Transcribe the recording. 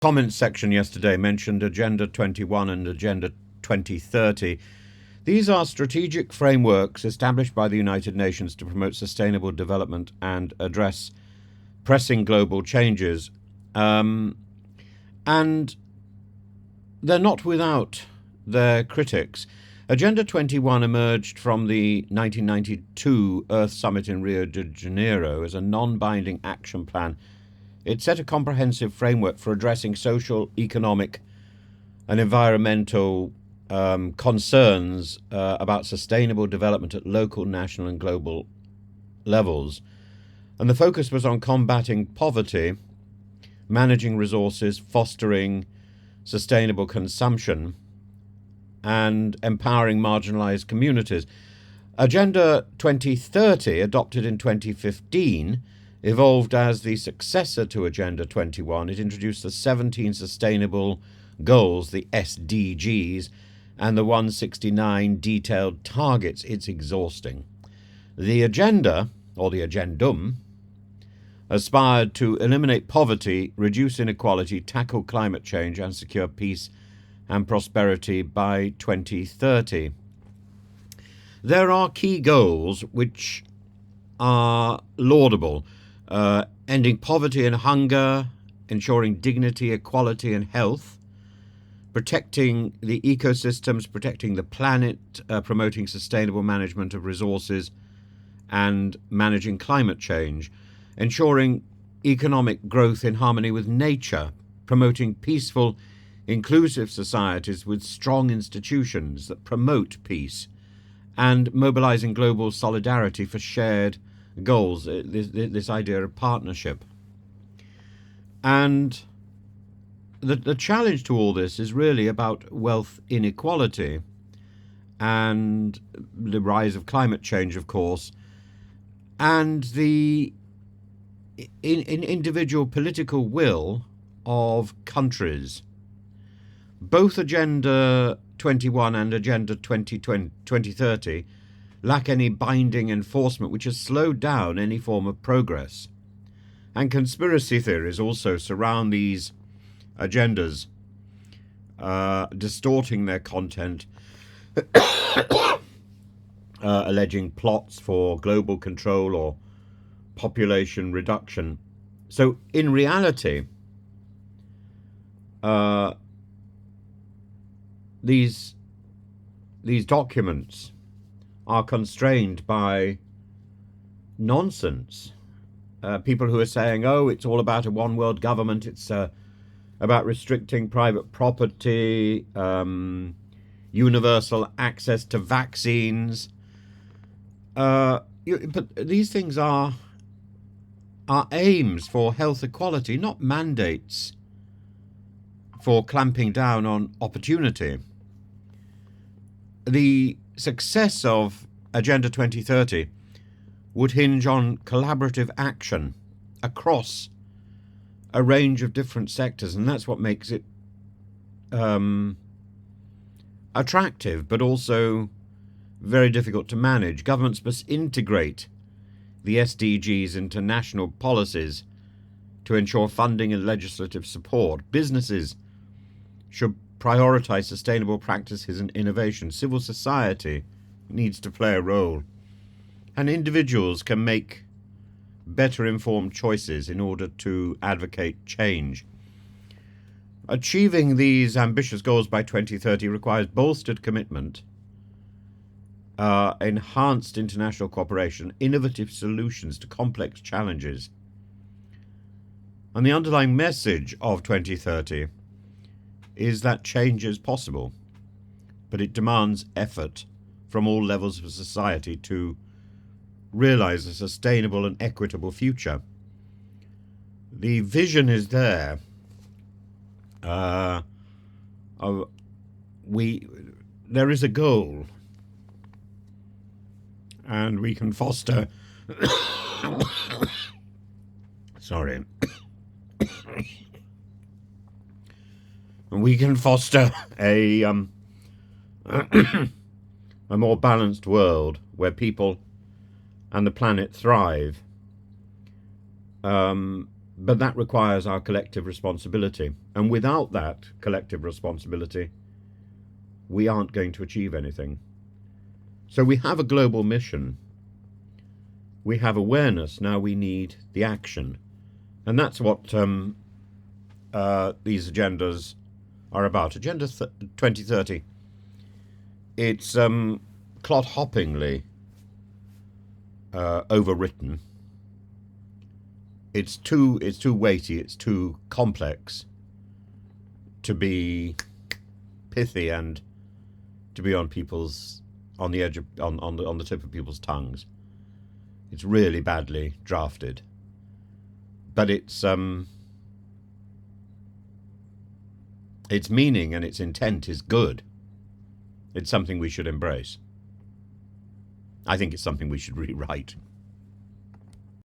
Comments section yesterday mentioned Agenda 21 and Agenda 2030. These are strategic frameworks established by the United Nations to promote sustainable development and address pressing global changes. And they're not without their critics. Agenda 21 emerged from the 1992 Earth Summit in Rio de Janeiro as a non-binding action plan. It set a comprehensive framework for addressing social, economic, and environmental concerns about sustainable development at local, national, and global levels. And the focus was on combating poverty, managing resources, fostering sustainable consumption, and empowering marginalized communities. Agenda 2030, adopted in 2015, evolved as the successor to Agenda 21. It introduced the 17 Sustainable Goals, the SDGs, and the 169 detailed targets. It's exhausting. The agenda, or the agendum, aspired to eliminate poverty, reduce inequality, tackle climate change, and secure peace and prosperity by 2030. There are key goals which are laudable. Ending poverty and hunger, ensuring dignity, equality, and health, protecting the ecosystems, protecting the planet, promoting sustainable management of resources, and managing climate change, ensuring economic growth in harmony with nature, promoting peaceful, inclusive societies with strong institutions that promote peace, and mobilizing global solidarity for shared goals, this idea of partnership. And the challenge to all this is really about wealth inequality and the rise of climate change, of course, and the individual political will of countries. Both Agenda 21 and Agenda 2030 lack any binding enforcement, which has slowed down any form of progress. And conspiracy theories also surround these agendas, distorting their content, alleging plots for global control or population reduction. So in reality, these documents are constrained by nonsense. People who are saying, oh, it's all about a one world government, it's about restricting private property, universal access to vaccines. But these things are aims for health equality, not mandates for clamping down on opportunity. The success of Agenda 2030 would hinge on collaborative action across a range of different sectors, and that's what makes it attractive, but also very difficult to manage. Governments must integrate the SDGs into national policies to ensure funding and legislative support. Businesses should prioritize sustainable practices and innovation. Civil society needs to play a role. And individuals can make better informed choices in order to advocate change. Achieving these ambitious goals by 2030 requires bolstered commitment, enhanced international cooperation, innovative solutions to complex challenges. And the underlying message of 2030 is that change is possible, but it demands effort from all levels of society to realize a sustainable and equitable future. The vision is there. There is a goal, and we can foster sorry we can foster a more balanced world where people and the planet thrive. But that requires our collective responsibility. And without that collective responsibility, we aren't going to achieve anything. So we have a global mission. We have awareness. Now we need the action. And that's what these agendas are about. Agenda 2030. It's clot-hoppingly overwritten. It's too weighty. It's too complex to be pithy and to be on the edge of on the tip of people's tongues. It's really badly drafted, but its meaning and its intent is good. It's something we should embrace. I think it's something we should rewrite.